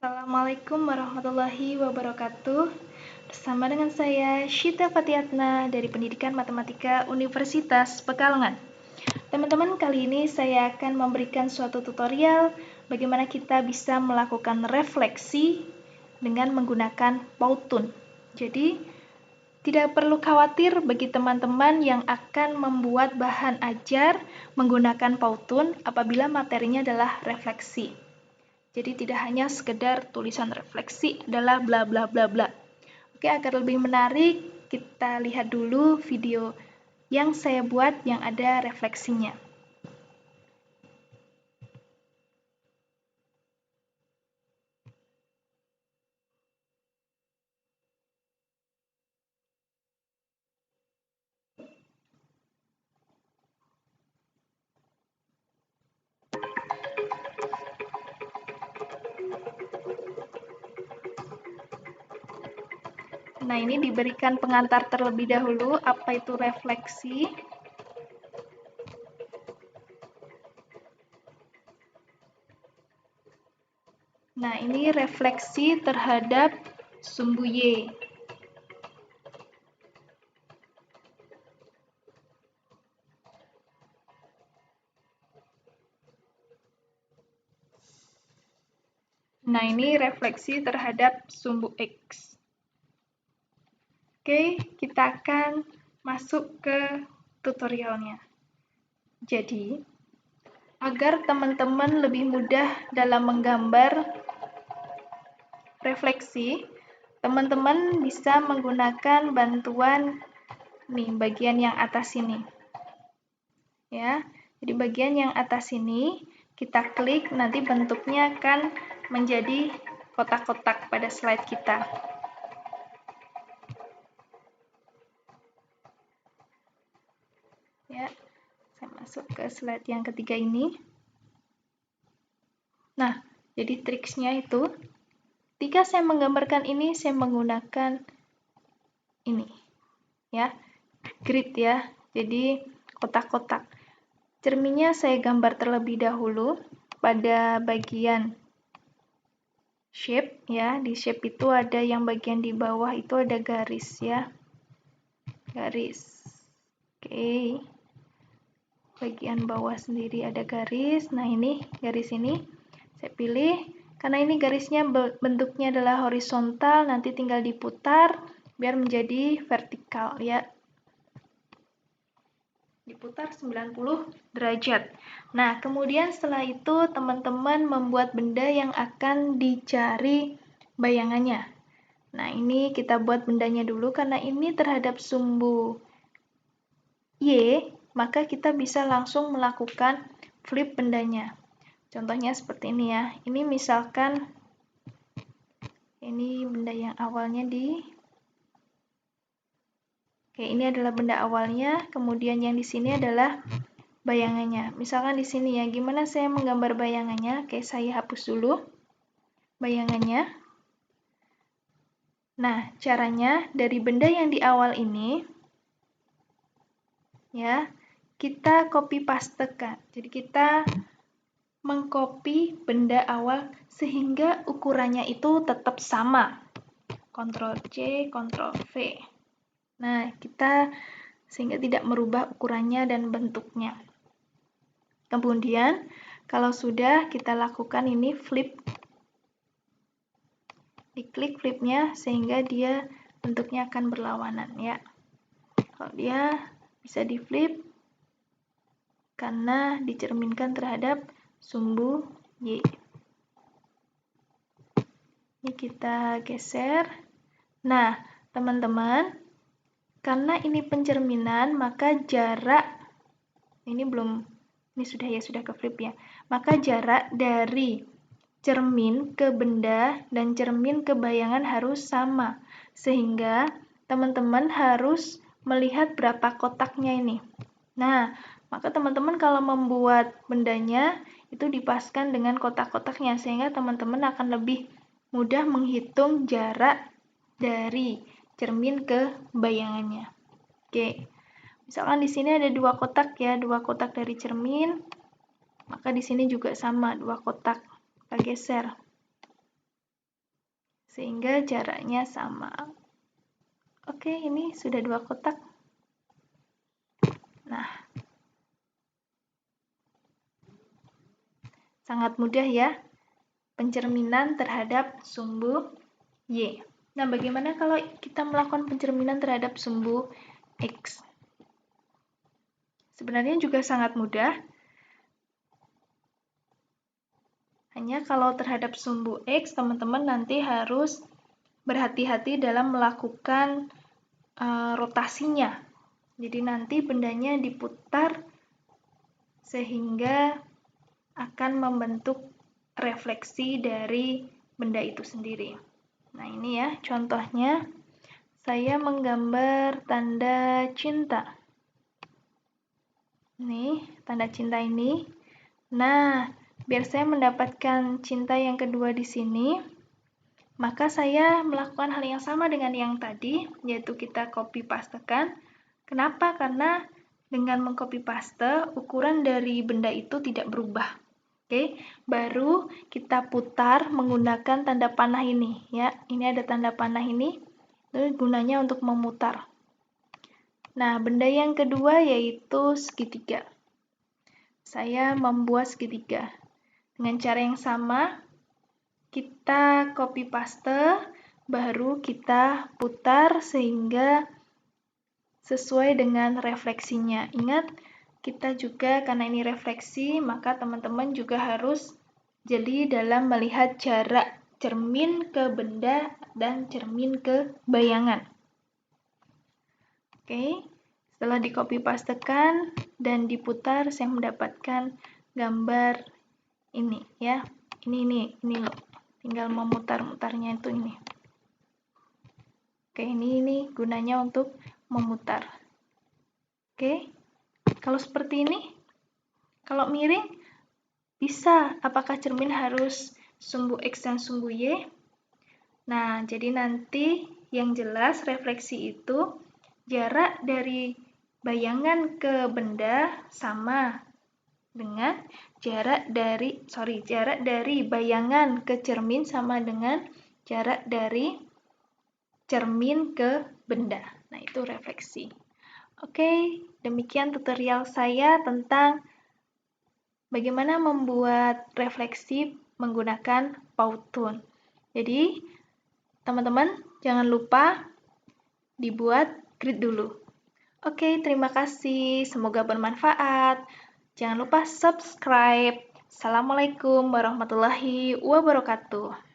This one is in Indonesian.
Assalamualaikum warahmatullahi wabarakatuh. Bersama dengan saya Syita Fatiatna dari Pendidikan Matematika Universitas Pekalongan. Teman-teman, kali ini saya akan memberikan suatu tutorial bagaimana kita bisa melakukan refleksi dengan menggunakan Powtoon. Jadi, tidak perlu khawatir bagi teman-teman yang akan membuat bahan ajar menggunakan Powtoon apabila materinya adalah refleksi. Jadi tidak hanya sekedar tulisan refleksi adalah bla bla bla bla. Oke, agar lebih menarik, kita lihat dulu video yang saya buat yang ada refleksinya. Nah, ini diberikan pengantar terlebih dahulu, apa itu refleksi. Nah, ini refleksi terhadap sumbu Y. Nah, ini refleksi terhadap sumbu X. Oke, kita akan masuk ke tutorialnya. Jadi, agar teman-teman lebih mudah dalam menggambar refleksi, teman-teman bisa menggunakan bantuan nih, bagian yang atas ini. Ya, jadi bagian yang atas ini kita klik, nanti bentuknya akan menjadi kotak-kotak pada slide kita. Ya, saya masuk ke slide yang ketiga ini. Nah, jadi triksnya itu, ketika saya menggambarkan ini, saya menggunakan ini, ya, grid ya, jadi kotak-kotak. Cerminnya saya gambar terlebih dahulu pada bagian shape, ya, di shape itu ada yang bagian di bawah itu ada garis, ya, garis. Oke, bagian bawah sendiri ada garis. Nah, ini garis ini saya pilih karena ini garisnya bentuknya adalah horizontal, nanti tinggal diputar biar menjadi vertikal, ya, diputar 90 derajat. Nah, kemudian setelah itu teman-teman membuat benda yang akan dicari bayangannya. Nah, ini kita buat bendanya dulu karena ini terhadap sumbu Y, maka kita bisa langsung melakukan flip bendanya. Contohnya seperti ini ya. Ini misalkan ini benda yang awalnya Oke, ini adalah benda awalnya, kemudian yang di sini adalah bayangannya. Misalkan di sini ya, gimana saya menggambar bayangannya? Oke, saya hapus dulu bayangannya. Nah, caranya dari benda yang di awal ini, ya, kita copy pastekan. Jadi kita mengcopy benda awal sehingga ukurannya itu tetap sama. Ctrl C, Ctrl V. Nah, kita sehingga tidak merubah ukurannya dan bentuknya. Kemudian, kalau sudah kita lakukan ini flip, diklik flipnya sehingga dia bentuknya akan berlawanan, ya. Kalau dia bisa di flip karena dicerminkan terhadap sumbu Y. Ini kita geser. Nah, teman-teman, karena ini pencerminan, maka jarak ini sudah ke flip ya. Maka jarak dari cermin ke benda dan cermin ke bayangan harus sama. Sehingga teman-teman harus melihat berapa kotaknya ini. Nah, maka teman-teman kalau membuat bendanya itu dipaskan dengan kotak-kotaknya sehingga teman-teman akan lebih mudah menghitung jarak dari cermin ke bayangannya. Oke. Misalkan di sini ada 2 kotak ya, 2 kotak dari cermin. Maka di sini juga sama, 2 kotak. Kita geser. sehingga jaraknya sama. Oke, ini sudah 2 kotak. Nah, sangat mudah ya pencerminan terhadap sumbu Y. Nah, bagaimana kalau kita melakukan pencerminan terhadap sumbu X? Sebenarnya juga sangat mudah. Hanya kalau terhadap sumbu X, teman-teman nanti harus berhati-hati dalam melakukan rotasinya. Jadi nanti bendanya diputar sehingga akan membentuk refleksi dari benda itu sendiri. Nah, ini ya contohnya. Saya menggambar tanda cinta. Nih, tanda cinta ini. Nah, biar saya mendapatkan cinta yang kedua di sini, maka saya melakukan hal yang sama dengan yang tadi, yaitu kita copy pastekan. Kenapa? Karena dengan mengcopy paste, ukuran dari benda itu tidak berubah. Oke, baru kita putar menggunakan tanda panah ini ya. Ini ada tanda panah ini. Itu gunanya untuk memutar. Nah, benda yang kedua yaitu segitiga. Saya membuat segitiga. Dengan cara yang sama, kita copy paste, baru kita putar sehingga sesuai dengan refleksinya. Ingat, kita juga karena ini refleksi, maka teman-teman juga harus jeli dalam melihat jarak cermin ke benda dan cermin ke bayangan. Oke, setelah di copy pastekan dan diputar, saya mendapatkan gambar ini ya. Ini loh. Tinggal memutar-mutarnya itu ini. Oke, ini gunanya untuk memutar. Oke. Kalau seperti ini, kalau miring bisa. Apakah cermin harus sumbu X dan sumbu Y? Nah, jadi nanti yang jelas refleksi itu jarak dari bayangan ke benda sama dengan jarak dari bayangan ke cermin sama dengan jarak dari cermin ke benda. Nah, itu refleksi. Oke, demikian tutorial saya tentang bagaimana membuat refleksi menggunakan Powtoon. Jadi, teman-teman jangan lupa dibuat grid dulu. Oke, terima kasih. Semoga bermanfaat. Jangan lupa subscribe. Assalamualaikum warahmatullahi wabarakatuh.